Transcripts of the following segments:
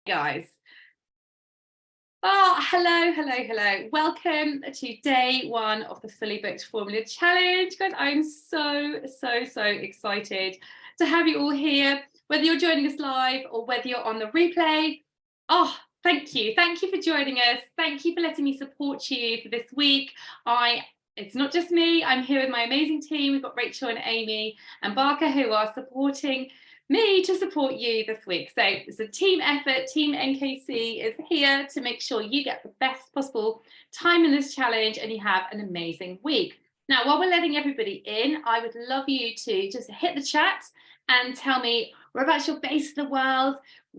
Guys. Oh, hello. Welcome to day one of the Fully Booked Formula Challenge. Guys, I'm so excited to have you all here, whether you're joining us live or whether you're on the replay. Oh, thank you. Thank you for joining us. Thank you for letting me support you for this week. It's not just me. I'm here with my amazing team. We've got Rachel and Amy and Barker who are supporting me to support you this week. So it's a team effort. Team NKC is here to make sure you get the best possible time in this challenge and you have an amazing week. Now, while we're letting everybody in, I would love you to just hit the chat and tell me whereabouts you're based in the world.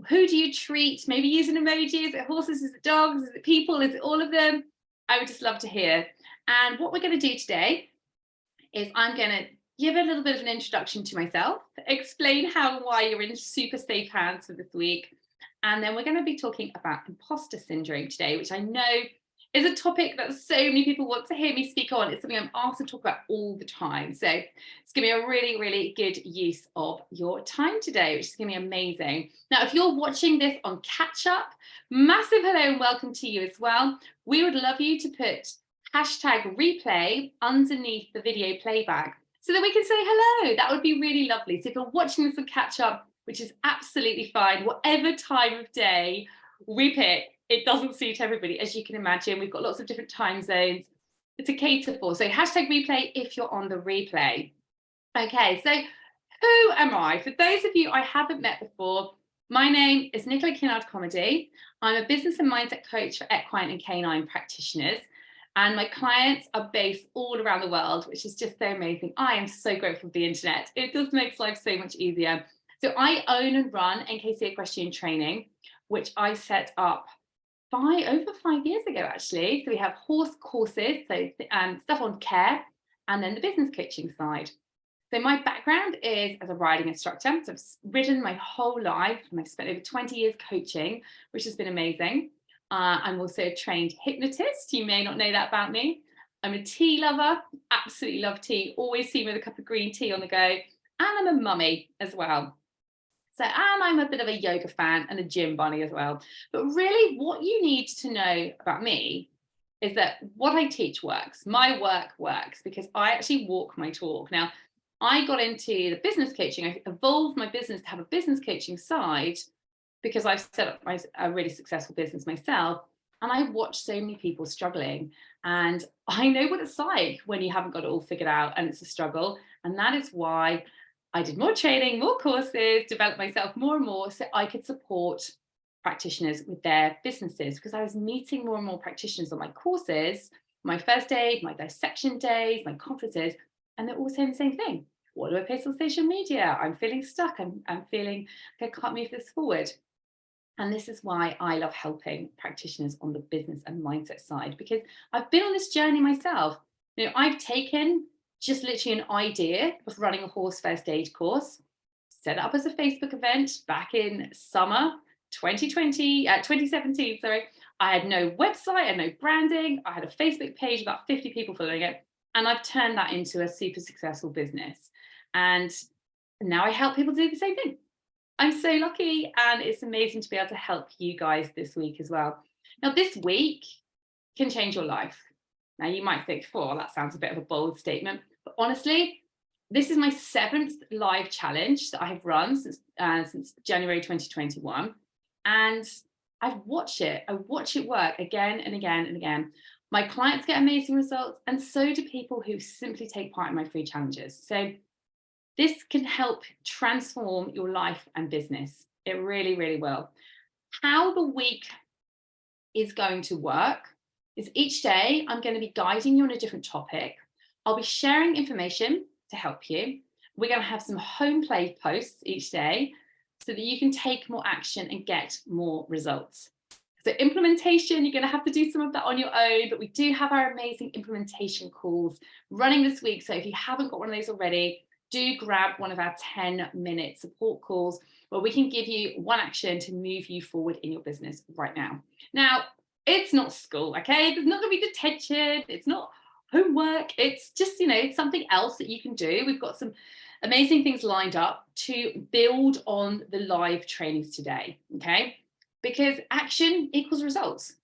Who do you treat? Maybe using emojis. Is it horses? Is it dogs? Is it people? Is it all of them? I would just love to hear. And what we're going to do today is I'm going to give a little bit of an introduction to myself, explain how and why you're in super safe hands for this week. And then we're going to be talking about imposter syndrome today, which I know is a topic that so many people want to hear me speak on. It's something I'm asked to talk about all the time. So it's going to be a really good use of your time today, which is going to be amazing. Now, if you're watching this on catch up, massive hello and welcome to you as well. We would love you to put #replay underneath the video playback, so that we can say hello. That would be really lovely. So if you're watching this on catch up, which is absolutely fine, whatever time of day we pick, it doesn't suit everybody. As you can imagine, we've got lots of different time zones to cater for. So #replay if you're on the replay. Okay, so who am I? For those of you I haven't met before, my name is Nicola Kinnard Comedy. I'm a business and mindset coach for equine and canine practitioners. And my clients are based all around the world, which is just so amazing. I am so grateful for the internet. It just makes life so much easier. So I own and run NKC Equestrian Training, which I set up over 5 years ago, actually. So we have horse courses, so stuff on care, and then the business coaching side. So my background is as a riding instructor. So I've ridden my whole life, and I've spent over 20 years coaching, which has been amazing. I'm also a trained hypnotist. You may not know that about me. I'm a tea lover, absolutely love tea, always see me with a cup of green tea on the go. And I'm a mummy as well. So, and I'm a bit of a yoga fan and a gym bunny as well. But really what you need to know about me is that what I teach works. My work works because I actually walk my talk. Now, I got into the business coaching. I evolved my business to have a business coaching side because I've set up a really successful business myself, and I watch so many people struggling, and I know what it's like when you haven't got it all figured out and it's a struggle. And that is why I did more training, more courses, developed myself more and more so I could support practitioners with their businesses, because I was meeting more and more practitioners on my courses, my first aid, my dissection days, my conferences, and they're all saying the same thing. What do I post on social media? I'm feeling stuck. I'm feeling like I can't move this forward. And this is why I love helping practitioners on the business and mindset side, because I've been on this journey myself. I've taken just literally an idea of running a horse first aid course, set it up as a Facebook event back in summer 2017, sorry. I had no website, I had no branding. I had a Facebook page, about 50 people following it. And I've turned that into a super successful business. And now I help people do the same thing. I'm so lucky, and it's amazing to be able to help you guys this week as well. Now, this week can change your life. Now, you might think, that sounds a bit of a bold statement, but honestly, this is my 7th live challenge that I have run since January 2021, and I've watched it. I watch it work again and again and again. My clients get amazing results, and so do people who simply take part in my free challenges. So this can help transform your life and business. It really will. How the week is going to work is each day I'm going to be guiding you on a different topic. I'll be sharing information to help you. We're going to have some home play posts each day so that you can take more action and get more results. So implementation, you're going to have to do some of that on your own, but we do have our amazing implementation calls running this week. So if you haven't got one of those already, do grab one of our 10-minute support calls where we can give you one action to move you forward in your business right now. Now, it's not school, okay? There's not going to be detention. It's not homework. It's just, it's something else that you can do. We've got some amazing things lined up to build on the live trainings today, okay? because action equals results.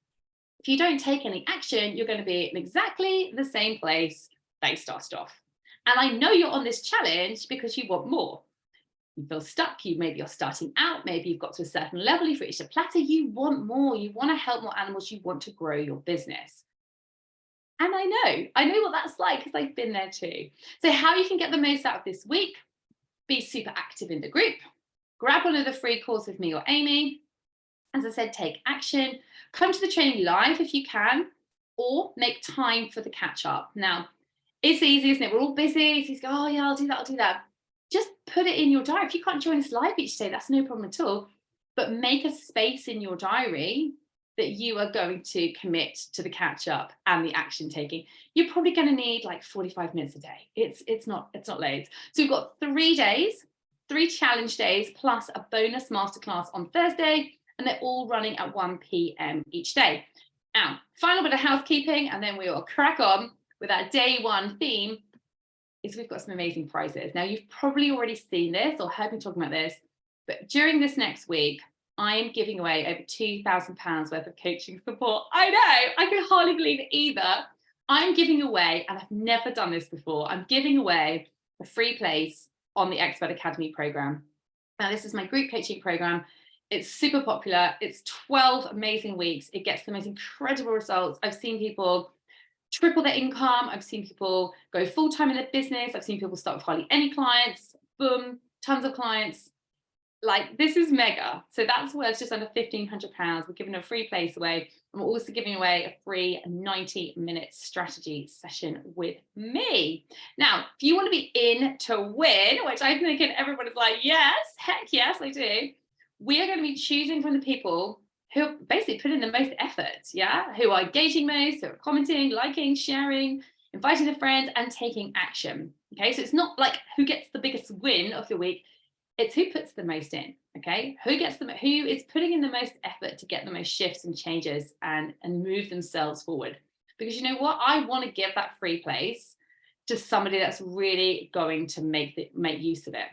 If you don't take any action, you're going to be in exactly the same place that you started off. And I know you're on this challenge because you want more. You feel stuck, maybe you're starting out, maybe you've got to a certain level, you've reached a plateau, you want more, you want to help more animals, you want to grow your business. And I know what that's like because I've been there too. So how you can get the most out of this week, be super active in the group, grab one of the free calls with me or Amy. As I said, take action, come to the training live if you can, or make time for the catch up. Now, it's easy, isn't it? We're all busy. So you go, oh yeah, I'll do that. Just put it in your diary. If you can't join us live each day, that's no problem at all. But make a space in your diary that you are going to commit to the catch up and the action taking. You're probably going to need like 45 minutes a day. It's not loads. So we've got 3 days, 3 challenge days, plus a bonus masterclass on Thursday, and they're all running at 1 p.m. each day. Now, final bit of housekeeping, and then we will crack on with our day 1 theme, is we've got some amazing prizes. Now, you've probably already seen this or heard me talking about this, but during this next week, I am giving away over £2,000 worth of coaching support. I know, I can hardly believe it either. I'm giving away, and I've never done this before, I'm giving away a free place on the Expert Academy program. Now, this is my group coaching program. It's super popular. It's 12 amazing weeks. It gets the most incredible results. I've seen people triple their income. I've seen people go full-time in their business. I've seen people start with hardly any clients. Boom, tons of clients. Like, this is mega. So that's worth just under £1,500. We're giving a free place away. And we're also giving away a free 90-minute strategy session with me. Now, if you want to be in to win, which I think everyone is like, yes, heck yes, I do. We are going to be choosing from the people who basically put in the most effort, yeah? Who are engaging most, who are commenting, liking, sharing, inviting their friends, and taking action. Okay, so it's not like who gets the biggest win of the week. It's who puts the most in, okay? Who is putting in the most effort to get the most shifts and changes and move themselves forward. Because you know what? I want to give that free place to somebody that's really going to make use of it.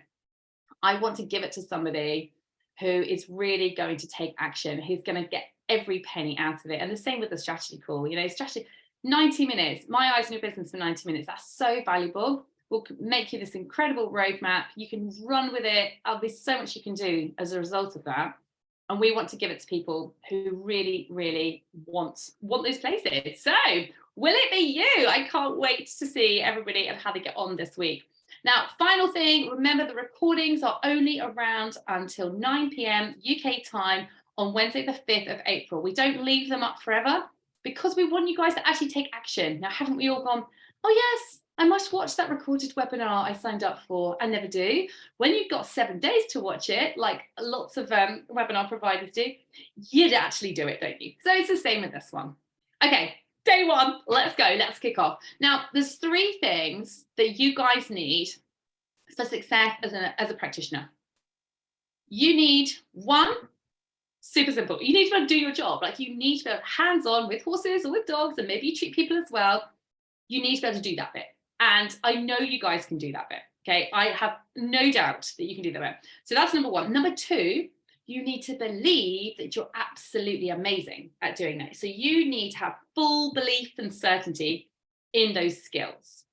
I want to give it to somebody who is really going to take action, who's going to get every penny out of it. And the same with the strategy call. You know, strategy, 90 minutes, my eyes on your business for 90 minutes. That's so valuable. We'll make you this incredible roadmap. You can run with it. There's so much you can do as a result of that. And we want to give it to people who really, really want those places. So will it be you? I can't wait to see everybody and how they get on this week. Now, final thing, remember the recordings are only around until 9 p.m. UK time on Wednesday, the 5th of April. We don't leave them up forever because we want you guys to actually take action. Now, haven't we all gone, oh yes, I must watch that recorded webinar I signed up for? I never do. When you've got 7 days to watch it, like lots of webinar providers do, you'd actually do it, don't you? So it's the same with this one. Okay. Day 1, let's go, let's kick off. Now, there's 3 things that you guys need for success as a practitioner. You need 1, super simple. You need to be able to do your job. Like, you need to be hands-on with horses or with dogs, and maybe you treat people as well. You need to be able to do that bit. And I know you guys can do that bit, okay? I have no doubt that you can do that bit. So that's number 1. Number 2, you need to believe that you're absolutely amazing at doing that. So you need to have full belief and certainty in those skills.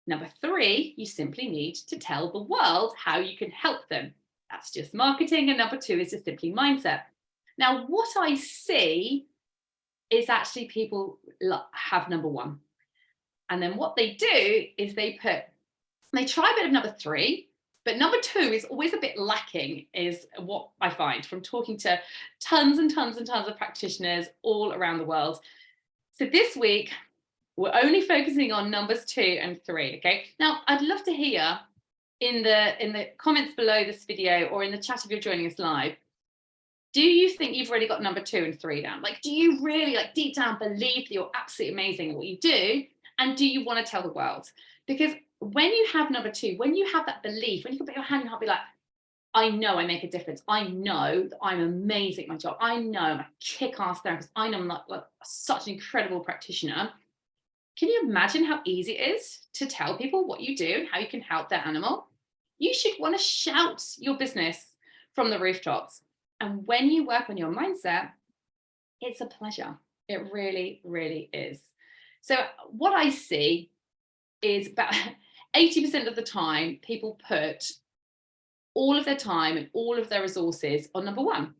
Number 3, you simply need to tell the world how you can help them. That's just marketing. And number 2 is just simply mindset. Now, what I see is actually people have number 1. And then what they do is they try a bit of number 3. But number 2 is always a bit lacking, is what I find from talking to tons and tons and tons of practitioners all around the world. So this week, we're only focusing on numbers 2 and 3, okay? Now, I'd love to hear in the comments below this video or in the chat if you're joining us live, do you think you've already got number 2 and 3 down? Like, do you really, like, deep down believe that you're absolutely amazing at what you do? And do you want to tell the world? Because when you have number 2, when you have that belief, when you can put your hand in your heart, be like, I know I make a difference. I know that I'm amazing at my job. I know I'm a kick-ass therapist. I know I'm like such an incredible practitioner. Can you imagine how easy it is to tell people what you do and how you can help their animal? You should want to shout your business from the rooftops. And when you work on your mindset, it's a pleasure. It really, really is. So what I see is about 80% of the time, people put all of their time and all of their resources on number one.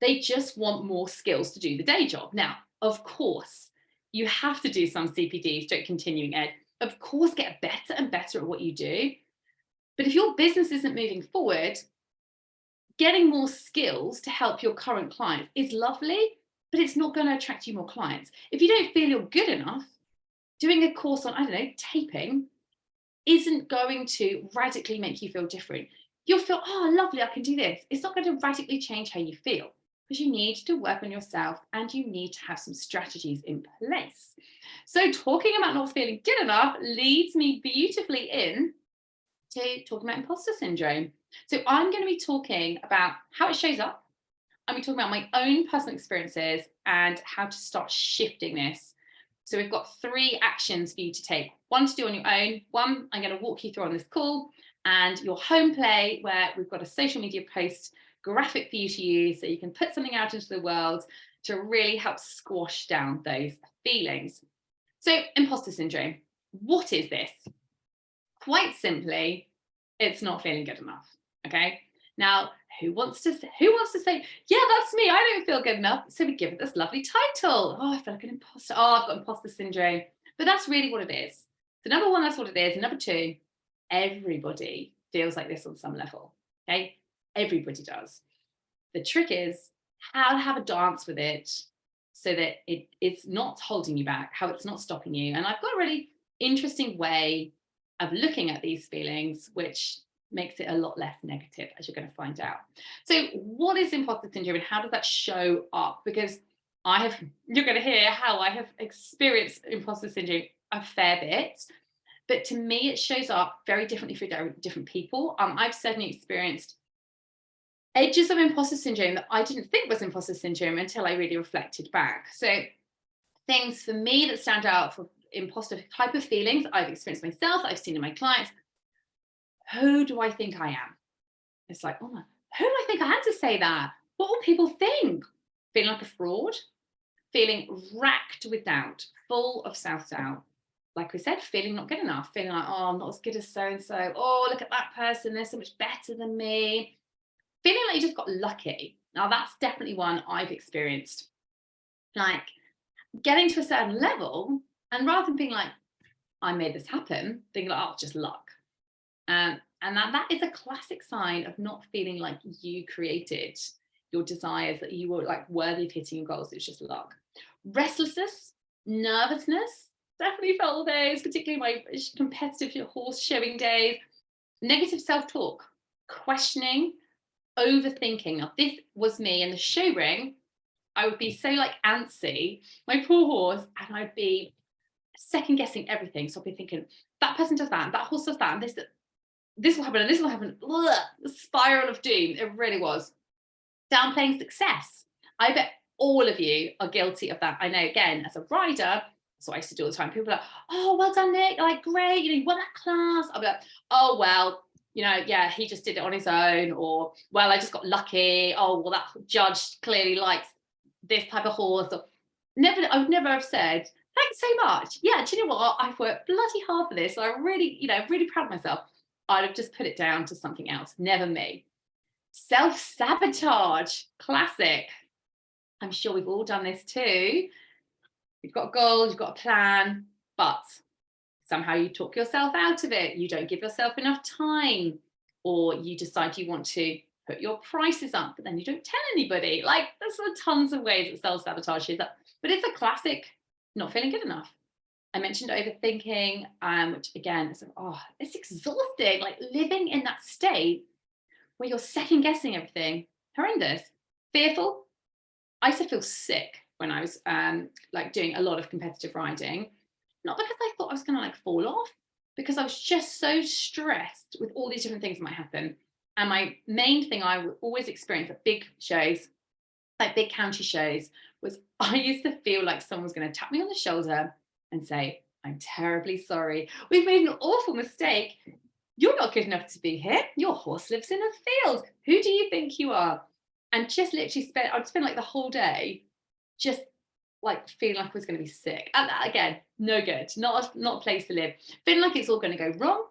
They just want more skills to do the day job. Now, of course, you have to do some CPD, stroke continuing ed. Of course, get better and better at what you do. But if your business isn't moving forward, getting more skills to help your current clients is lovely, but it's not going to attract you more clients. If you don't feel you're good enough, doing a course on, I don't know, taping isn't going to radically make you feel different. You'll feel, oh, lovely, I can do this. It's not going to radically change how you feel, because you need to work on yourself and you need to have some strategies in place. So talking about not feeling good enough leads me beautifully in to talking about imposter syndrome. So I'm going to be talking about how it shows up. I'm going to talk about my own personal experiences and how to start shifting this. So we've got 3 actions for you to take. 1 to do on your own. 1 I'm going to walk you through on this call, and your home play, where we've got a social media post graphic for you to use so you can put something out into the world to really help squash down those feelings. So imposter syndrome, what is this? Quite simply, it's not feeling good enough. Okay. Now, who wants to say, yeah, that's me, I don't feel good enough? So we give it this lovely title. Oh, I feel like an imposter. Oh, I've got imposter syndrome. But that's really what it is. So number 1, that's what it is. And number 2, everybody feels like this on some level. Okay. Everybody does. The trick is how to have a dance with it so that it's not holding you back, how it's not stopping you. And I've got a really interesting way of looking at these feelings, which makes it a lot less negative, as you're going to find out. So what is imposter syndrome and how does that show up? Because you're going to hear how I have experienced imposter syndrome a fair bit, but to me, it shows up very differently for different people. I've certainly experienced edges of imposter syndrome that I didn't think was imposter syndrome until I really reflected back. So things for me that stand out for imposter type of feelings I've experienced myself, I've seen in my clients. Who do I think I am? It's like, oh my, who do I think I am to say that? What will people think? Feeling like a fraud, feeling racked with doubt, full of self-doubt. Like we said, feeling not good enough, feeling like, oh, I'm not as good as so-and-so. Oh, look at that person, they're so much better than me. Feeling like you just got lucky. Now, that's definitely one I've experienced. Like getting to a certain level, and rather than being like, I made this happen, being like, oh, just luck. And that is a classic sign of not feeling like you created your desires, that you were like worthy of hitting your goals. It's just luck. Restlessness, nervousness, definitely felt those, particularly my competitive horse showing days. Negative self-talk, questioning, overthinking. Now, this was me in the show ring. I would be so like antsy, my poor horse, and I'd be second guessing everything. So I'd be thinking, that person does that, and that horse does that, and this will happen, and this will happen. Ugh, the spiral of doom. It really was. Downplaying success. I bet all of you are guilty of that. I know, again, as a rider, that's what I used to do all the time. People are like, oh, well done, Nick. Like, great, you won that class. I'll be like, oh, well, yeah, he just did it on his own. Or, well, I just got lucky. Oh, well, that judge clearly likes this type of horse. Or, I would never have said, thanks so much. Yeah, do you know what? I've worked bloody hard for this. So I'm really, really proud of myself. I'd have just put it down to something else, never me. Self-sabotage, classic. I'm sure we've all done this too. You've got goals, you've got a plan, but somehow you talk yourself out of it. You don't give yourself enough time, or you decide you want to put your prices up, but then you don't tell anybody. Like, there's tons of ways that self-sabotage is up, but it's a classic not feeling good enough. I mentioned overthinking, which again, it's exhausting. Like living in that state where you're second guessing everything, horrendous. Fearful. I used to feel sick when I was like doing a lot of competitive riding, not because I thought I was going to like fall off, because I was just so stressed with all these different things that might happen. And my main thing I would always experience at big shows, like big county shows, was I used to feel like someone was going to tap me on the shoulder and say, I'm terribly sorry. We've made an awful mistake. You're not good enough to be here. Your horse lives in a field. Who do you think you are? and just literally I'd spend like the whole day just like feeling like I was going to be sick. And that, again, no good, not a place to live. Feeling like it's all going to go wrong,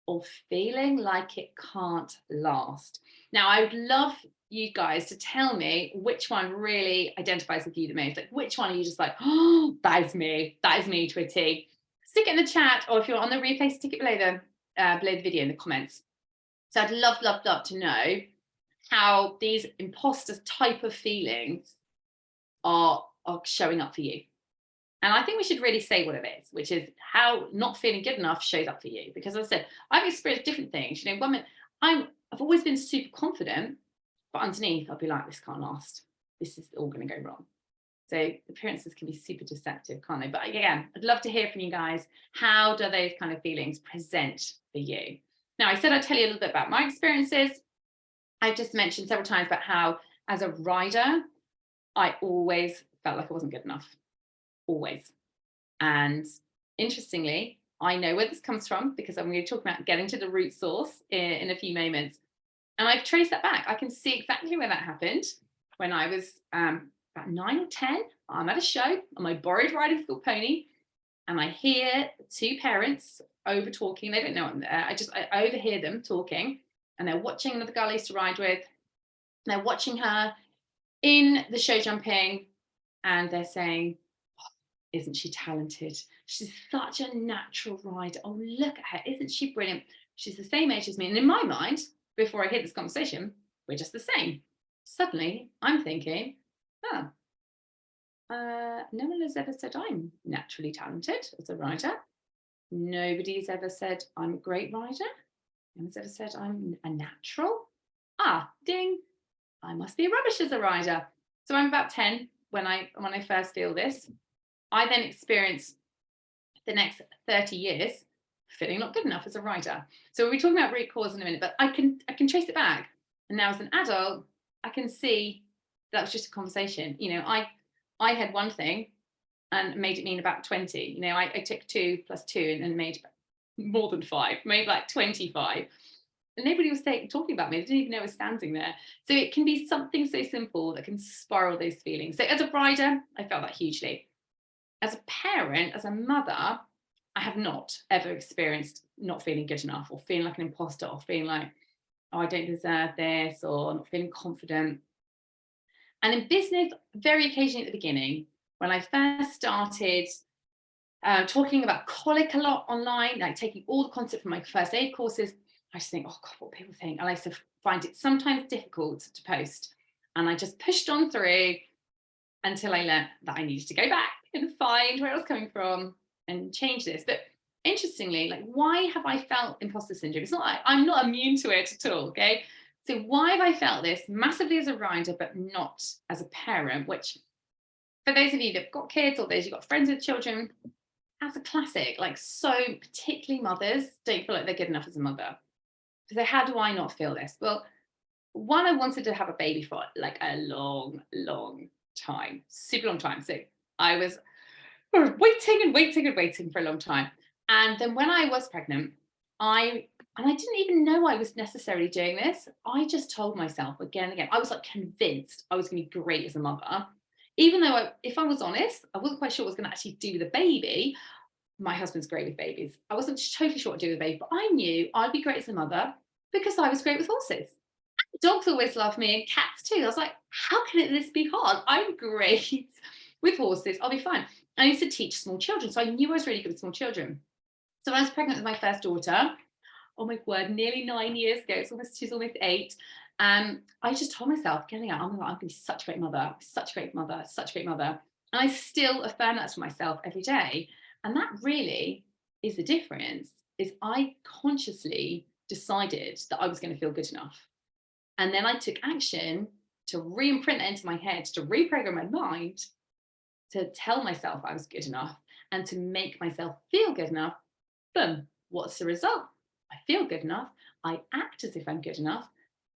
or feeling like it can't last. Now, I would love you guys to tell me which one really identifies with you the most. Like, which one are you just like, oh, that is me to a T. Stick it in the chat, or if you're on the replay, stick it below the video in the comments. So I'd love to know how these imposter type of feelings are showing up for you. And I think we should really say what it is, which is how not feeling good enough shows up for you. Because as I said, I've experienced different things. One minute I've always been super confident, but underneath I'll be like, this can't last. This is all going to go wrong. So appearances can be super deceptive, can't they? But again, I'd love to hear from you guys. How do those kind of feelings present for you? Now, I said I'd tell you a little bit about my experiences. I just mentioned several times about how, as a rider, I always felt like I wasn't good enough. Always. And interestingly, I know where this comes from, because I'm going to talk about getting to the root source in a few moments. And I've traced that back. I can see exactly where that happened when I was about 9 or 10. I'm at a show on my borrowed riding school pony, and I hear two parents over talking. They don't know I'm there. I overhear them talking, and they're watching another girl I used to ride with. And they're watching her in the show jumping, and they're saying, oh, isn't she talented? She's such a natural rider. Oh, look at her. Isn't she brilliant? She's the same age as me. And in my mind, before I hear this conversation, we're just the same. Suddenly, I'm thinking, oh, no one has ever said I'm naturally talented as a rider. Nobody's ever said I'm a great rider. No one's ever said I'm a natural. Ah, ding. I must be rubbish as a rider. So I'm about 10 when I first feel this. I then experience the next 30 years feeling not good enough as a rider. So we'll be talking about root cause in a minute, but I can trace it back. And now as an adult, I can see that was just a conversation. I had one thing and made it mean about 20. I took 2 + 2 and made more than 5, made like 25. And nobody was talking about me. They didn't even know I was standing there. So it can be something so simple that can spiral those feelings. So as a rider, I felt that hugely. As a parent, as a mother, I have not ever experienced not feeling good enough, or feeling like an imposter, or feeling like, oh, I don't deserve this, or not feeling confident. And in business, very occasionally at the beginning, when I first started talking about colic a lot online, like taking all the content from my first aid courses, I just think, oh God, what people think. And I used to find it sometimes difficult to post. And I just pushed on through until I learned that I needed to go back and find where it was coming from and change this. But interestingly, like, why have I felt imposter syndrome? It's not like I'm not immune to it at all, okay? So why have I felt this massively as a rider, but not as a parent? Which, for those of you that've got kids, or those who've got friends with children, that's a classic. Like, so particularly mothers don't feel like they're good enough as a mother. So how do I not feel this? Well, one, I wanted to have a baby for like a long time, super long time. So I was waiting for a long time. And then when I was pregnant, I didn't even know I was necessarily doing this. I just told myself again and again, I was like convinced I was going to be great as a mother. Even though, if I was honest, I wasn't quite sure what I was going to actually do with a baby. My husband's great with babies. I wasn't totally sure what to do with a baby, but I knew I'd be great as a mother because I was great with horses. Dogs always love me, and cats too. I was like, how can this be hard? I'm great with horses. I'll be fine. I used to teach small children, so I knew I was really good with small children. So when I was pregnant with my first daughter, oh my word, nearly 9 years ago, she's almost 8. I just told myself, getting out, I'm going to be such a great mother, such a great mother, such a great mother. And I still affirm that to myself every day. And that really is the difference, is I consciously decided that I was going to feel good enough. And then I took action to re-imprint that into my head, to reprogram my mind, to tell myself I was good enough and to make myself feel good enough. Boom. What's the result? I feel good enough. I act as if I'm good enough.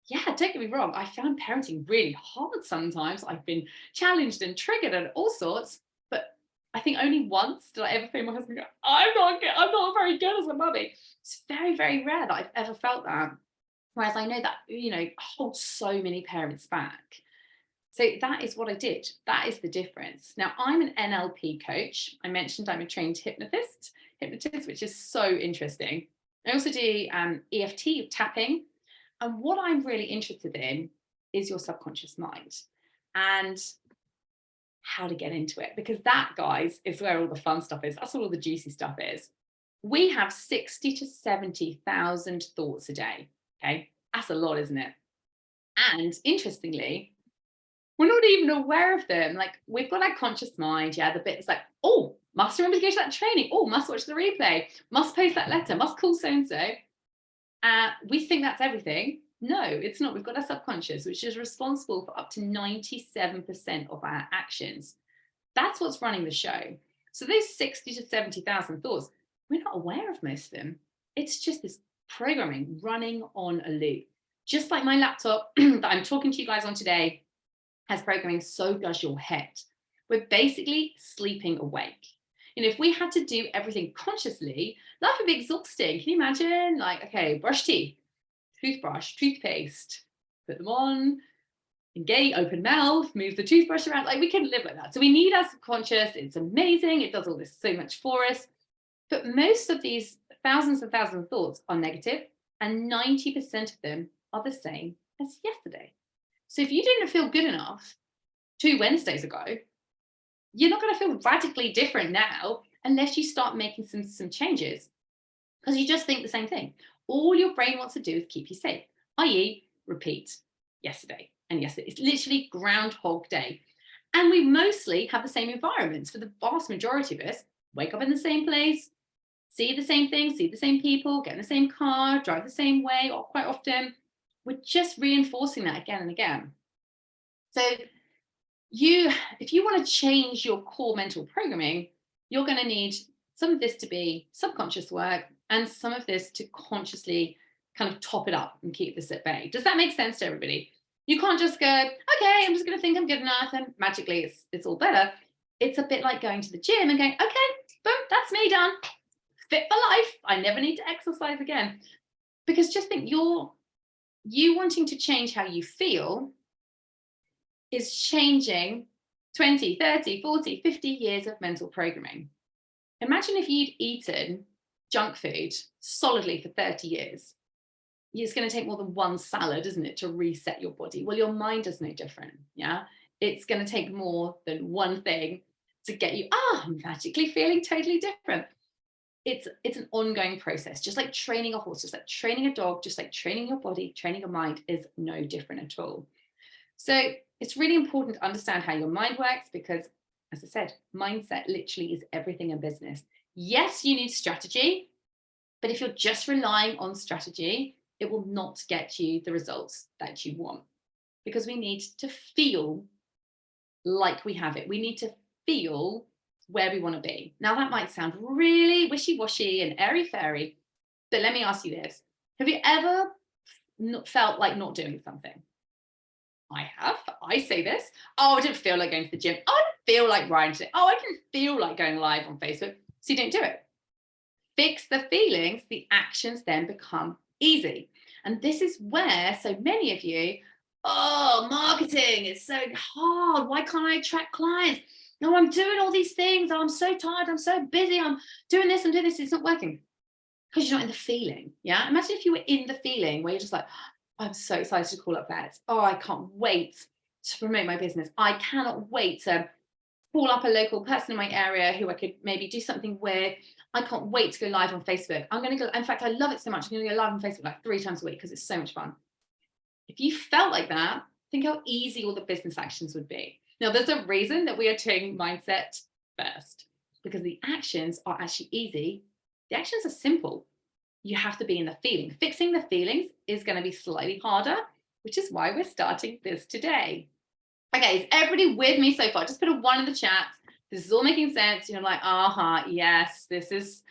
Yeah, don't get me wrong. I found parenting really hard sometimes. I've been challenged and triggered and all sorts. But I think only once did I ever feel my husband go, I'm not very good as a mummy. It's very, very rare that I've ever felt that. Whereas I know that, holds so many parents back. So that is what I did. That is the difference. Now, I'm an NLP coach. I mentioned I'm a trained hypnotist, which is so interesting. I also do EFT, tapping. And what I'm really interested in is your subconscious mind and how to get into it. Because that, guys, is where all the fun stuff is. That's where all the juicy stuff is. We have 60 to 70,000 thoughts a day. Okay. That's a lot, isn't it? And interestingly, we're not even aware of them. Like, we've got our conscious mind, yeah, the bits like, oh, must remember to go to that training. Oh, must watch the replay. Must post that letter. Must call so-and-so. We think that's everything. No, it's not. We've got our subconscious, which is responsible for up to 97% of our actions. That's what's running the show. So those 60 to 70,000 thoughts, we're not aware of most of them. It's just this programming running on a loop. Just like my laptop that I'm talking to you guys on today has programming, so does your head. We're basically sleeping awake. And if we had to do everything consciously, life would be exhausting. Can you imagine? Like, okay, brush teeth, toothbrush, toothpaste, put them on, engage, open mouth, move the toothbrush around. Like, we can live like that. So we need our subconscious. It's amazing. It does all this so much for us. But most of these thousands and thousands of thoughts are negative, and 90% of them are the same as yesterday. So if you didn't feel good enough 2 Wednesdays ago, you're not going to feel radically different now unless you start making some changes, because you just think the same thing. All your brain wants to do is keep you safe, i.e. repeat yesterday and yesterday. It's literally Groundhog Day. And we mostly have the same environments. For the vast majority of us, wake up in the same place, see the same things, see the same people, get in the same car, drive the same way, or quite often. We're just reinforcing that again and again. So if you want to change your core mental programming, you're going to need some of this to be subconscious work and some of this to consciously kind of top it up and keep this at bay. Does that make sense to everybody? You can't just go, okay, I'm just going to think I'm good enough and magically it's all better. It's a bit like going to the gym and going, okay, boom, that's me done. Fit for life. I never need to exercise again. Because just think, you wanting to change how you feel is changing 20, 30, 40, 50 years of mental programming. Imagine if you'd eaten junk food solidly for 30 years. It's going to take more than one salad, isn't it, to reset your body? Well, your mind is no different. Yeah. It's going to take more than one thing to get you, magically feeling totally different. It's an ongoing process, just like training a horse, just like training a dog, just like training your body, training your mind is no different at all. So it's really important to understand how your mind works because, as I said, mindset literally is everything in business. Yes, you need strategy, but if you're just relying on strategy, it will not get you the results that you want, because we need to feel like we have it. We need to feel where we want to be. Now, that might sound really wishy-washy and airy-fairy, but let me ask you this. Have you ever felt like not doing something? I have. I say this. Oh, I didn't feel like going to the gym. Oh, I didn't feel like writing today. Oh, I didn't feel like going live on Facebook. So you don't do it. Fix the feelings, the actions then become easy. And this is where so many of you, marketing is so hard. Why can't I attract clients? No, I'm doing all these things. Oh, I'm so tired. I'm so busy. I'm doing this. It's not working. Because you're not in the feeling. Yeah. Imagine if you were in the feeling where you're just like, I'm so excited to call up vets. Oh, I can't wait to promote my business. I cannot wait to call up a local person in my area who I could maybe do something with. I can't wait to go live on Facebook. I'm going to go. In fact, I love it so much. I'm going to go live on Facebook like 3 times a week because it's so much fun. If you felt like that, think how easy all the business actions would be. Now, there's a reason that we are doing mindset first, because the actions are actually easy. The actions are simple. You have to be in the feeling. Fixing the feelings is going to be slightly harder, which is why we're starting this today. Okay, is everybody with me so far? Just put a 1 in the chat. This is all making sense. You're like, yes, this is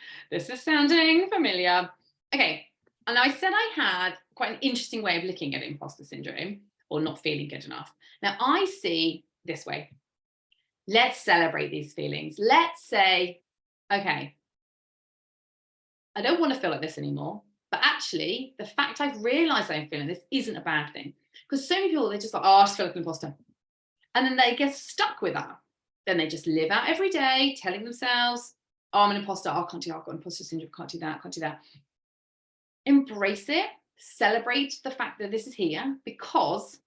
sounding familiar. Okay, and I said I had quite an interesting way of looking at imposter syndrome or not feeling good enough. Now I see this way. Let's celebrate these feelings. Let's say, okay, I don't want to feel like this anymore. But actually, the fact I've realized I'm feeling this isn't a bad thing. Because so many people, they're just like, I just feel like an imposter. And then they get stuck with that. Then they just live out every day telling themselves, oh, I'm an imposter. Oh, I can't do that. I've got imposter syndrome. Can't do that. Can't do that. Embrace it. Celebrate the fact that this is here, because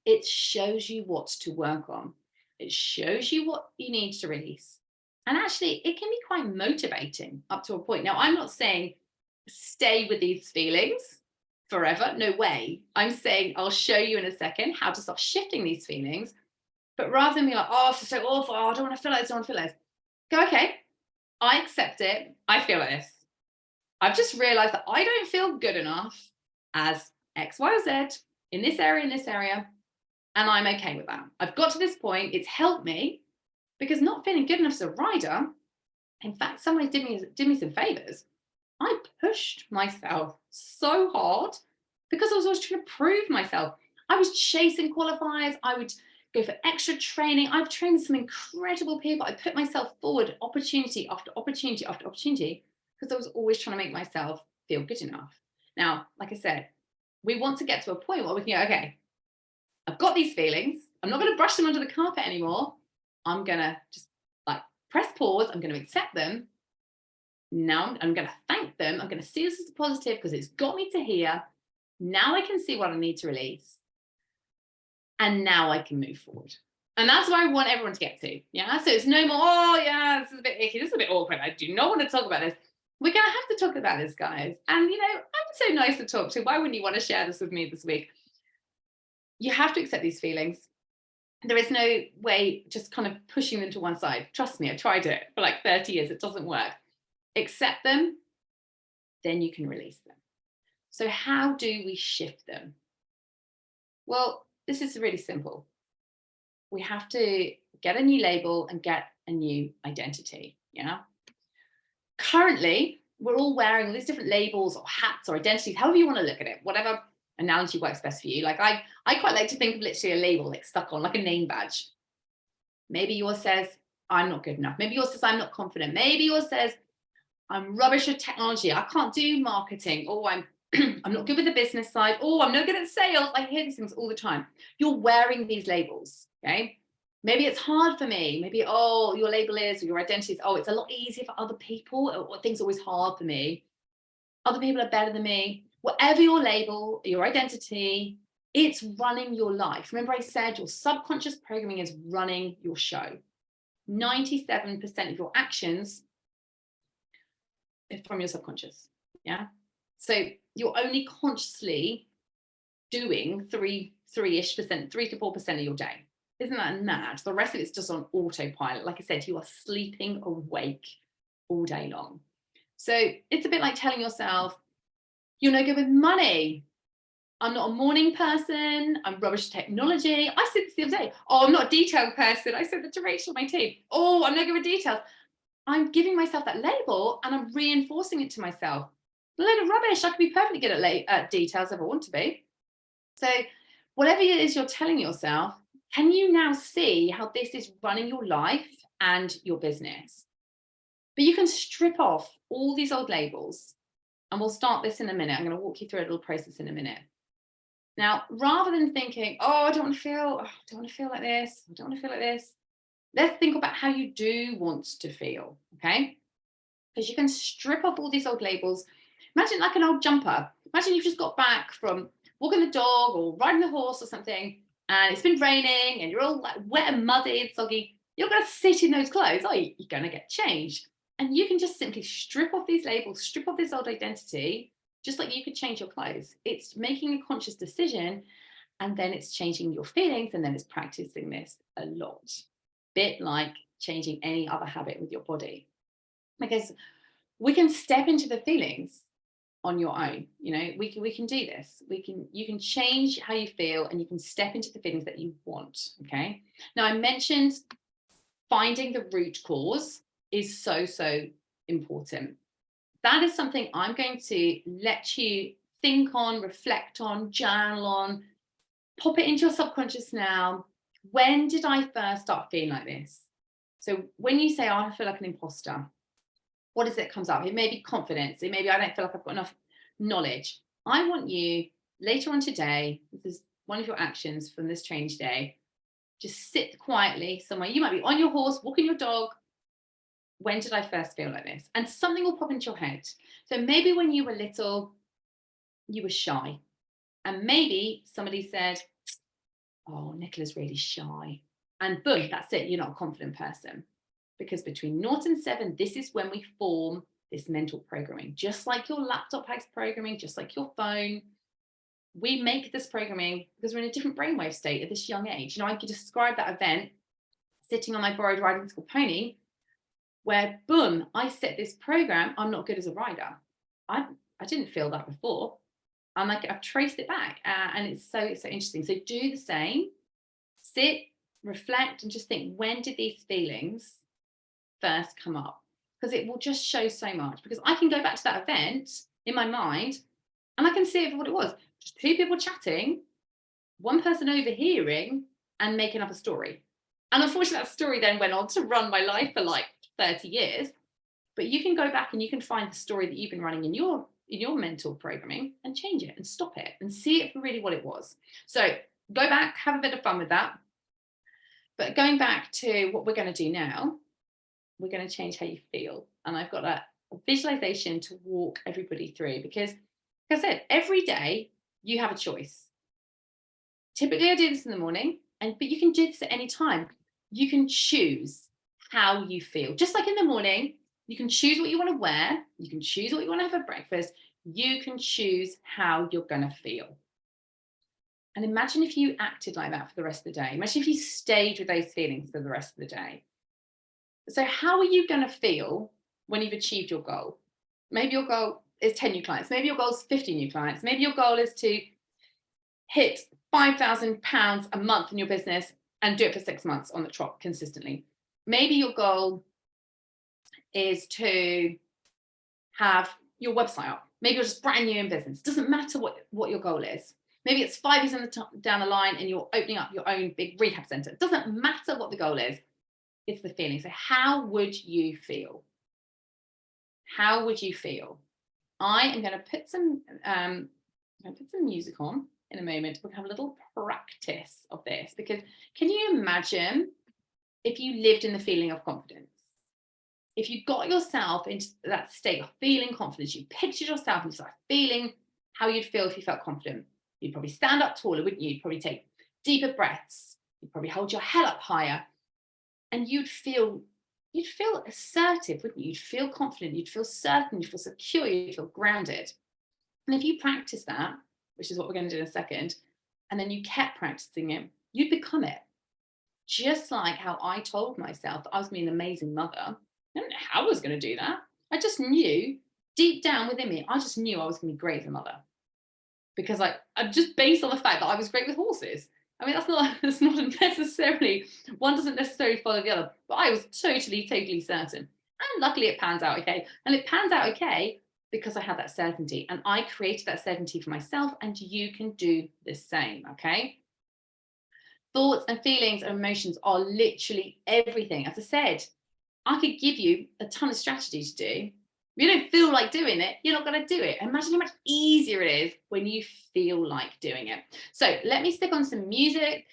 it shows you what to work on. It shows you what you need to release. And actually, it can be quite motivating up to a point. Now, I'm not saying stay with these feelings forever. No way. I'm saying I'll show you in a second how to start shifting these feelings. But rather than be like, oh, this is so awful. Oh, I don't want to feel like this. I don't want to feel like this. Go, okay, I accept it. I feel like this. I've just realized that I don't feel good enough as X, Y, or Z in this area. And I'm okay with that. I've got to this point. It's helped me, because not feeling good enough as a rider, in fact, somebody did me some favors. I pushed myself so hard because I was always trying to prove myself. I was chasing qualifiers. I would go for extra training. I've trained some incredible people. I put myself forward opportunity after opportunity after opportunity, because I was always trying to make myself feel good enough. Now, like I said, we want to get to a point where we can go, okay, I've got these feelings. I'm not going to brush them under the carpet anymore. I'm going to just like press pause. I'm going to accept them. Now I'm going to thank them. I'm going to see this as a positive because it's got me to here. Now I can see what I need to release. And now I can move forward. And that's what I want everyone to get to. Yeah. So it's no more, oh yeah, this is a bit icky. This is a bit awkward. I do not want to talk about this. We're going to have to talk about this, guys. And I'm so nice to talk to. Why wouldn't you want to share this with me this week? You have to accept these feelings. There is no way just kind of pushing them to one side. Trust me, I tried it for like 30 years. It doesn't work. Accept them, then you can release them. So how do we shift them? Well, this is really simple. We have to get a new label and get a new identity. Yeah. Currently, we're all wearing all these different labels or hats or identities, however you want to look at it, whatever analogy works best for you. Like I quite like to think of literally a label like stuck on, like a name badge. Maybe yours says, I'm not good enough. Maybe yours says, I'm not confident. Maybe yours says, I'm rubbish at technology. I can't do marketing. Oh, I'm not good with the business side. Oh, I'm not good at sales. I hear these things all the time. You're wearing these labels, okay? Maybe it's hard for me. Maybe, oh, your label is, or your identity is, oh, it's a lot easier for other people, or things are always hard for me. Other people are better than me. Whatever your label, your identity, it's running your life. Remember I said your subconscious programming is running your show. 97% of your actions is from your subconscious, yeah? So you're only consciously doing 3-ish percent, 3 to 4% of your day. Isn't that mad? The rest of it's just on autopilot. Like I said, you are sleeping awake all day long. So it's a bit like telling yourself, you're no good with money. I'm not a morning person. I'm rubbish at technology. I said this the other day. Oh, I'm not a detailed person. I said that to Rachel, my team. Oh, I'm no good with details. I'm giving myself that label and I'm reinforcing it to myself. A load of rubbish. I could be perfectly good at details if I want to be. So whatever it is you're telling yourself, can you now see how this is running your life and your business? But you can strip off all these old labels, and we'll start this in a minute. I'm going to walk you through a little process in a minute. Now, rather than thinking, oh, I don't want to feel like this. I don't want to feel like this. Let's think about how you do want to feel, okay? Because you can strip off all these old labels. Imagine like an old jumper. Imagine you've just got back from walking the dog or riding the horse or something, and it's been raining and you're all like wet and muddy and soggy. You're going to sit in those clothes. Oh, you're going to get changed. And you can just simply strip off these labels, strip off this old identity, just like you could change your clothes. It's making a conscious decision, and then it's changing your feelings, and then it's practicing this a lot. Bit like changing any other habit with your body. Because we can step into the feelings on your own. We can do this. You can change how you feel, and you can step into the feelings that you want. Okay. Now I mentioned finding the root cause is so important. That is something I'm going to let you think on, reflect on, journal on, pop it into your subconscious now. When did I first start feeling like this? So when you say, oh, I feel like an imposter, what is it that comes up? It may be confidence. It may be, I don't feel like I've got enough knowledge. I want you later on today, this is one of your actions from this training today, Just sit quietly somewhere. You might be on your horse, walking your dog. When did I first feel like this? And something will pop into your head. So maybe when you were little, you were shy. And maybe somebody said, oh, Nicola's really shy. And boom, that's it. You're not a confident person. Because between 0 and 7, this is when we form this mental programming. Just like your laptop has programming, just like your phone, we make this programming because we're in a different brainwave state at this young age. You know, I could describe that event sitting on my borrowed riding school pony, where boom, I set this program. I'm not good as a rider. I didn't feel that before. And like I've traced it back, and it's so interesting. So do the same. Sit, reflect, and just think, when did these feelings first come up? Because it will just show so much. Because I can go back to that event in my mind, and I can see it for what it was. Just 2 people chatting, 1 person overhearing, and making up a story. And unfortunately, that story then went on to run my life for like 30 years. But you can go back and you can find the story that you've been running in your mental programming and change it and stop it and see it for really what it was. So go back, have a bit of fun with that. But going back to what we're going to do now, we're going to change how you feel. And I've got a visualization to walk everybody through, because like I said, every day you have a choice. Typically I do this in the morning, but you can do this at any time. You can choose how you feel. Just like in the morning, you can choose what you want to wear. You can choose what you want to have for breakfast. You can choose how you're going to feel. And imagine if you acted like that for the rest of the day. Imagine if you stayed with those feelings for the rest of the day. So how are you going to feel when you've achieved your goal? Maybe your goal is 10 new clients. Maybe your goal is 50 new clients. Maybe your goal is to hit £5,000 a month in your business and do it for 6 months on the trot consistently. Maybe your goal is to have your website up. Maybe you're just brand new in business. It doesn't matter what your goal is. Maybe it's 5 years down the line and you're opening up your own big rehab center. It doesn't matter what the goal is. It's the feeling. So how would you feel? How would you feel? I am going to put some music on in a moment. We're going to have a little practice of this, because can you imagine if you lived in the feeling of confidence? If you got yourself into that state of feeling confidence, you pictured yourself and you started feeling how you'd feel if you felt confident. You'd probably stand up taller, wouldn't you? You'd probably take deeper breaths. You'd probably hold your head up higher, and you'd feel assertive, wouldn't you? You'd feel confident, you'd feel certain, you'd feel secure, you'd feel grounded. And if you practice that, which is what we're going to do in a second, and then you kept practicing it, you'd become it. Just like how I told myself that I was going to be an amazing mother. I don't know how I was going to do that. I just knew deep down within me, I just knew I was going to be great as a mother. Because I'm just based on the fact that I was great with horses. I mean, that's not necessarily, one doesn't necessarily follow the other, but I was totally certain. And luckily it pans out okay. And it pans out okay because I had that certainty, and I created that certainty for myself, and you can do the same, okay? Thoughts and feelings and emotions are literally everything. As I said, I could give you a ton of strategy to do. If you don't feel like doing it, you're not going to do it. Imagine how much easier it is when you feel like doing it. So let me stick on some music.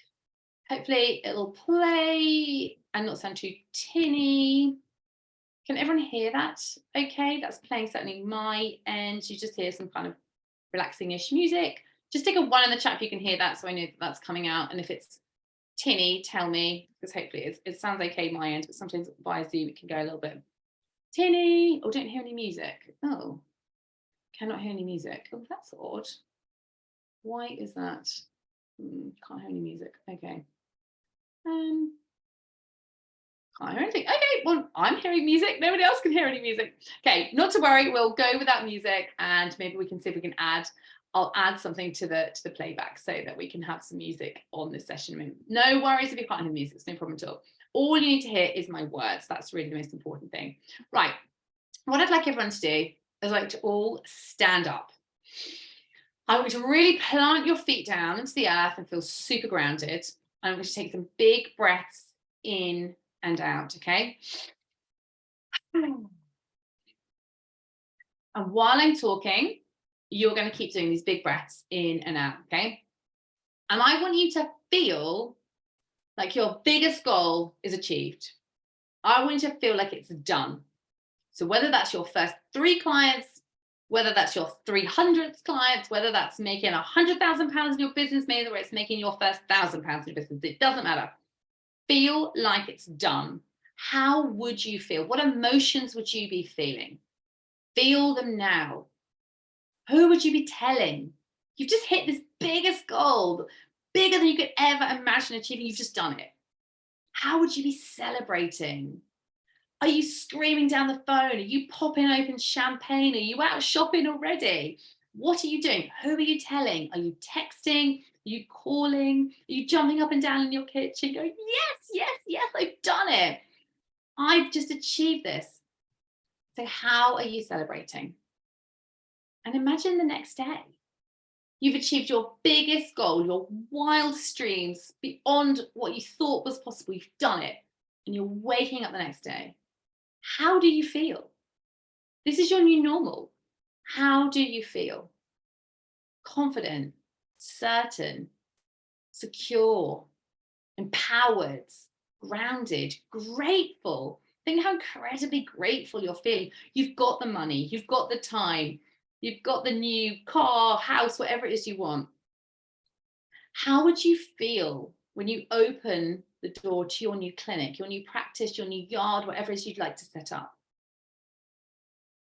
Hopefully it'll play and not sound too tinny. Can everyone hear that? Okay, that's playing certainly my end. You just hear some kind of relaxing-ish music. Just take a 1 in the chat if you can hear that, so I know that that's coming out. And if it's tinny, tell me, because hopefully it sounds okay my end, but sometimes via Zoom it can go a little bit tinny. Oh, don't hear any music. Oh, cannot hear any music. Oh, that's odd. Why is that? Can't hear any music. Okay. Can't hear anything. Okay, well, I'm hearing music. Nobody else can hear any music. Okay, not to worry. We'll go without music, and maybe we can see if we can I'll add something to the playback so that we can have some music on this session. No worries if you can't hear music. It's no problem at all. All you need to hear is my words. That's really the most important thing. Right. What I'd like everyone to do is like to all stand up. I want you to really plant your feet down into the earth and feel super grounded. I'm going to take some big breaths in and out, okay? And while I'm talking, you're going to keep doing these big breaths in and out, okay? And I want you to feel Like your biggest goal is achieved. I want you to feel like it's done. So whether that's your first 3 clients, whether that's your 300th clients, whether that's making £100,000 in your business, maybe it's making your first £1,000 in your business, it doesn't matter. Feel like it's done. How would you feel? What emotions would you be feeling? Feel them now. Who would you be telling? You've just hit this biggest goal, bigger than you could ever imagine achieving. You've just done it. How would you be celebrating? Are you screaming down the phone? Are you popping open champagne? Are you out shopping already? What are you doing? Who are you telling? Are you texting? Are you calling? Are you jumping up and down in your kitchen going, yes, yes, yes, I've done it. I've just achieved this. So how are you celebrating? And imagine the next day. You've achieved your biggest goal, your wildest dreams beyond what you thought was possible. You've done it. And you're waking up the next day. How do you feel? This is your new normal. How do you feel? Confident, certain, secure, empowered, grounded, grateful. Think how incredibly grateful you're feeling. You've got the money, you've got the time, you've got the new car, house, whatever it is you want. How would you feel when you open the door to your new clinic, your new practice, your new yard, whatever it is you'd like to set up?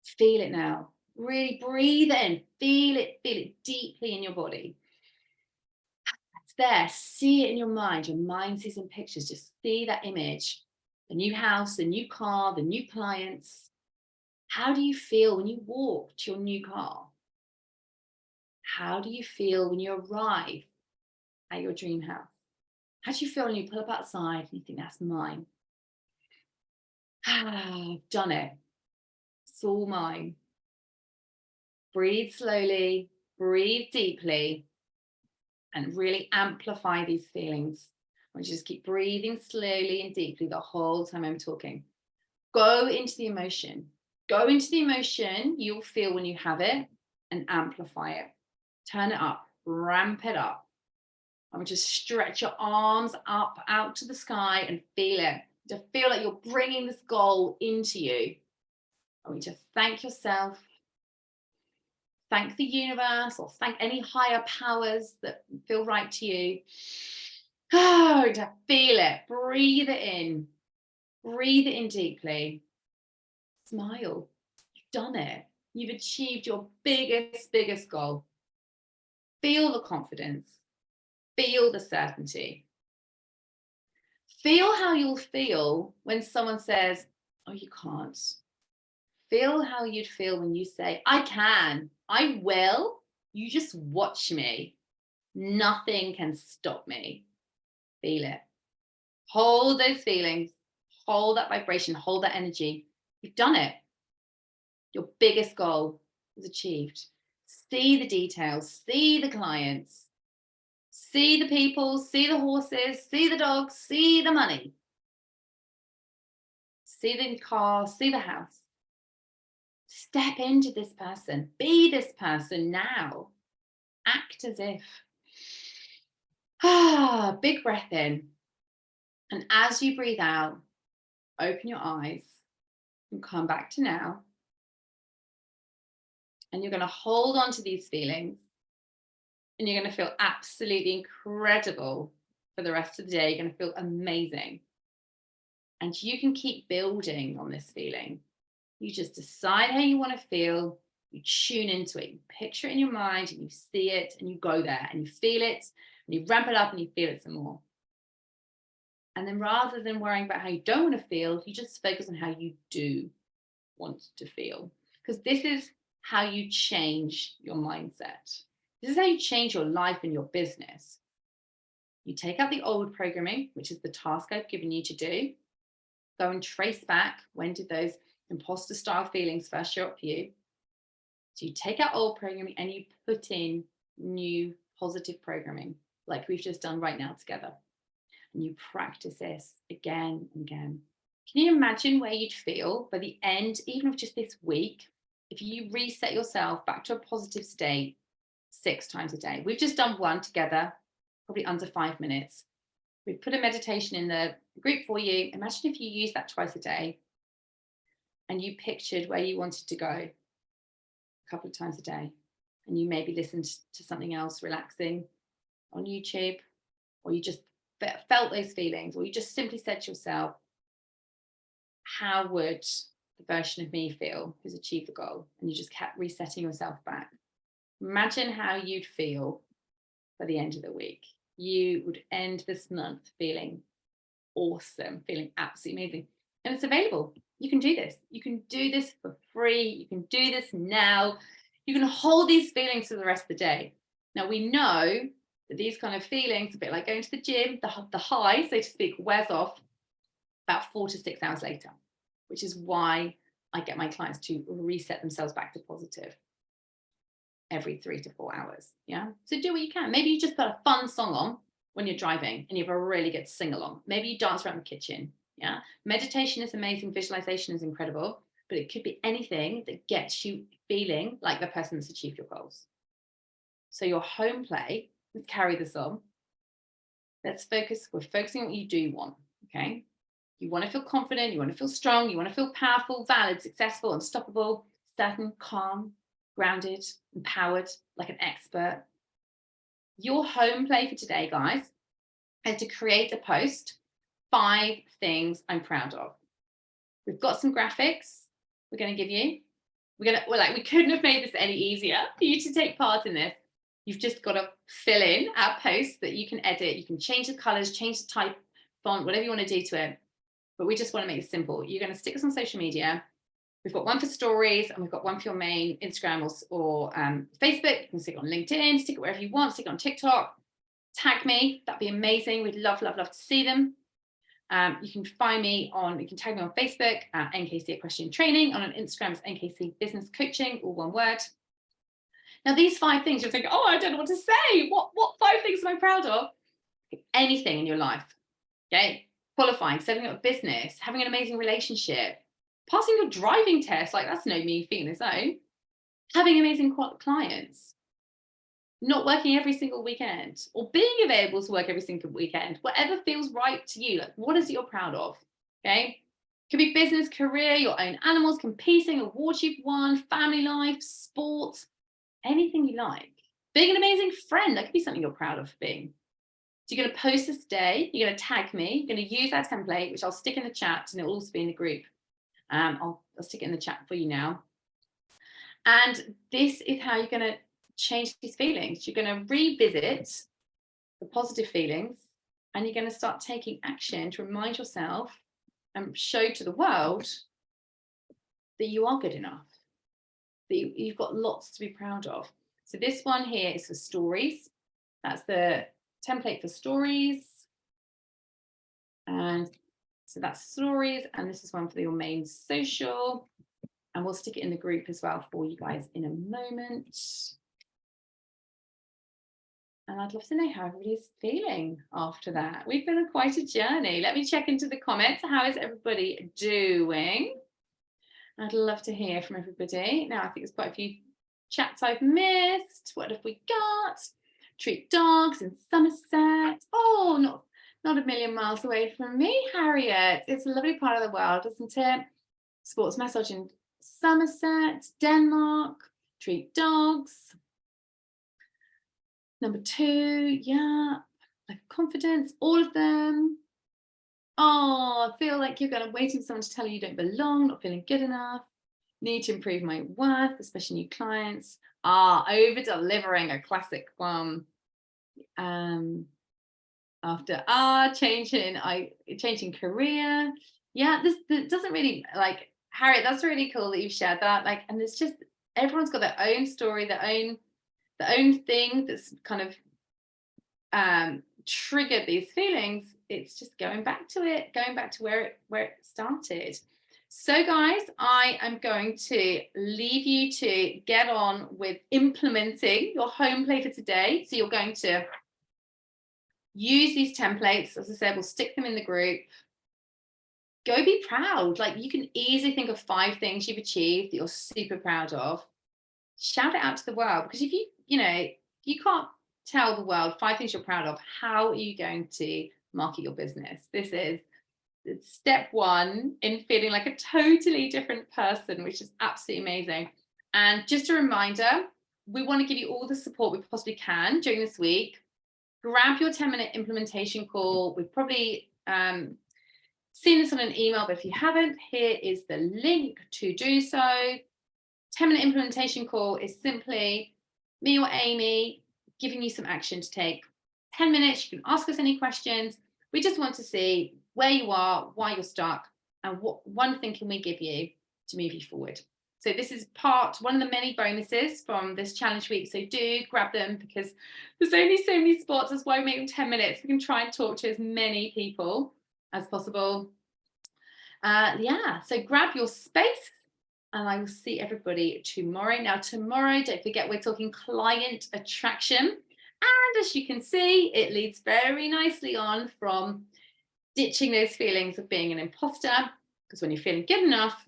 Feel it now. Really breathe in, feel it deeply in your body. It's there, see it in your mind. Your mind sees in pictures, just see that image. The new house, the new car, the new clients. How do you feel when you walk to your new car? How do you feel when you arrive at your dream house? How do you feel when you pull up outside and you think, that's mine? I've done it. It's all mine. Breathe slowly, breathe deeply, and really amplify these feelings. I want you to just keep breathing slowly and deeply the whole time I'm talking. Go into the emotion. Go into the emotion you'll feel when you have it and amplify it. Turn it up, ramp it up. I want you to stretch your arms up out to the sky and feel it. To feel like you're bringing this goal into you. I want you to thank yourself, thank the universe, or thank any higher powers that feel right to you. Oh, to feel it, breathe it in. Breathe it in deeply. Smile. You've done it. You've achieved your biggest goal. Feel the confidence. Feel the certainty. Feel how you'll feel when someone says, oh, you can't. Feel how you'd feel when you say, I can, I will. You just watch me. Nothing can stop me. Feel it. Hold those feelings. Hold that vibration. Hold that energy. You've done it. Your biggest goal was achieved. See the details. See the clients. See the people. See the horses. See the dogs. See the money. See the car. See the house. Step into this person. Be this person now. Act as if. Big breath in. And as you breathe out, open your eyes and come back to now. And you're going to hold on to these feelings. And you're going to feel absolutely incredible for the rest of the day. You're going to feel amazing. And you can keep building on this feeling. You just decide how you want to feel. You tune into it. You picture it in your mind and you see it and you go there and you feel it and you ramp it up and you feel it some more. And then rather than worrying about how you don't want to feel, you just focus on how you do want to feel. Because this is how you change your mindset. This is how you change your life and your business. You take out the old programming, which is the task I've given you to do. Go and trace back, when did those imposter style feelings first show up for you? So you take out old programming and you put in new positive programming, like we've just done right now together. And you practice this again and again. Can you imagine where you'd feel by the end, even of just this week, if you reset yourself back to a positive state 6 times a day? We've just done one together, probably under 5 minutes. We've put a meditation in the group for you. Imagine if you use that twice a day and you pictured where you wanted to go a couple of times a day, and you maybe listened to something else relaxing on YouTube, or you just felt those feelings, or you just simply said to yourself, how would the version of me feel who's achieved the goal? And you just kept resetting yourself back. Imagine how you'd feel by the end of the week. You would end this month feeling awesome, feeling absolutely amazing. And it's available. You can do this. You can do this for free. You can do this now. You can hold these feelings for the rest of the day. Now, we know that these kind of feelings, a bit like going to the gym, the high, so to speak, wears off about 4 to 6 hours later, which is why I get my clients to reset themselves back to positive every 3 to 4 hours. Yeah. So do what you can. Maybe you just put a fun song on when you're driving and you have a really good sing along. Maybe you dance around the kitchen. Yeah. Meditation is amazing. Visualization is incredible, but it could be anything that gets you feeling like the person that's achieved your goals. So your home play, let's carry this on. Let's focus. We're focusing on what you do want. Okay. You want to feel confident. You want to feel strong. You want to feel powerful, valid, successful, unstoppable, certain, calm, grounded, empowered, like an expert. Your home play for today, guys, is to create a post, 5 things I'm proud of. We've got some graphics we're going to give you. We couldn't have made this any easier for you to take part in this. You've just got to fill in our posts that you can edit. You can change the colors, change the type, font, whatever you want to do to it. But we just want to make it simple. You're going to stick us on social media. We've got one for stories and we've got one for your main Instagram or Facebook. You can stick it on LinkedIn, stick it wherever you want, stick it on TikTok. Tag me. That'd be amazing. We'd love, love, love to see them. You can tag me on Facebook at NKC Equestrian Training, and on Instagram it's NKC Business Coaching, all one word. Now, these 5 things, you're thinking, oh, I don't know what to say. What 5 things am I proud of? Anything in your life, okay? Qualifying, setting up a business, having an amazing relationship, passing your driving test, like that's no mean feat on its own, having amazing clients, not working every single weekend, or being available to work every single weekend, whatever feels right to you. Like, what is it you're proud of? Okay. Could be business, career, your own animals, competing, awards you've won, family life, sports, anything you like. Being an amazing friend, that could be something you're proud of being. So you're going to post this today, you're going to tag me, you're going to use that template, which I'll stick in the chat, and it'll also be in the group. I'll stick it in the chat for you now. And this is how you're going to change these feelings. You're going to revisit the positive feelings, and you're going to start taking action to remind yourself and show to the world that you are good enough, that you've got lots to be proud of. So this one here is for stories. That's the template for stories. And so that's stories. And this is one for your main social. And we'll stick it in the group as well for you guys in a moment. And I'd love to know how everybody's feeling after that. We've been on quite a journey. Let me check into the comments. How is everybody doing? I'd love to hear from everybody. Now, I think there's quite a few chats I've missed. What have we got? Treat dogs in Somerset. Oh, not a million miles away from me, Harriet. It's a lovely part of the world, isn't it? Sports massage in Somerset, Denmark. Treat dogs. Number 2, yeah, like confidence, all of them. Oh, I feel like you're waiting for someone to tell you don't belong, not feeling good enough. Need to improve my worth, especially new clients. Over delivering, a classic one. After changing career. Yeah, this doesn't really, like, Harriet, that's really cool that you've shared that. Like, and it's just, everyone's got their own story, their own thing that's kind of triggered these feelings. It's just going back to where it started. So guys, I am going to leave you to get on with implementing your home play for today. So you're going to use these templates. As I said, we'll stick them in the group. Go be proud. Like, you can easily think of 5 things you've achieved that you're super proud of. Shout it out to the world, because if you can't tell the world 5 things you're proud of, how are you going to market your business. This is step one in feeling like a totally different person, which is absolutely amazing. And just a reminder, we want to give you all the support we possibly can during this week. Grab your 10-minute implementation call. We've probably seen this on an email, but if you haven't, here is the link to do so. 10-minute implementation call is simply me or Amy giving you some action to take. 10 minutes, you can ask us any questions. We just want to see where you are, why you're stuck, and what one thing can we give you to move you forward. So this is one of the many bonuses from this challenge week. So do grab them, because there's only so many spots. That's why we make them 10 minutes. We can try and talk to as many people as possible. So grab your space, and I will see everybody tomorrow. Now, tomorrow, don't forget, we're talking client attraction. And as you can see, it leads very nicely on from ditching those feelings of being an imposter, because when you're feeling good enough,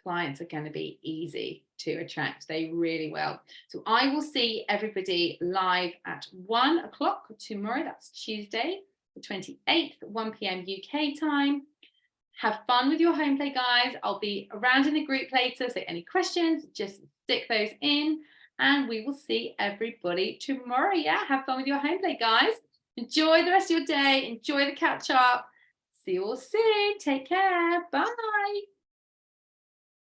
clients are going to be easy to attract. They really will. So I will see everybody live at 1 o'clock tomorrow. That's Tuesday, the 28th, 1 p.m. UK time. Have fun with your home play, guys. I'll be around in the group later, so any questions, just stick those in, and we will see everybody tomorrow. Yeah, have fun with your home play, guys. Enjoy the rest of your day. Enjoy the catch up. See you all soon. Take care. Bye.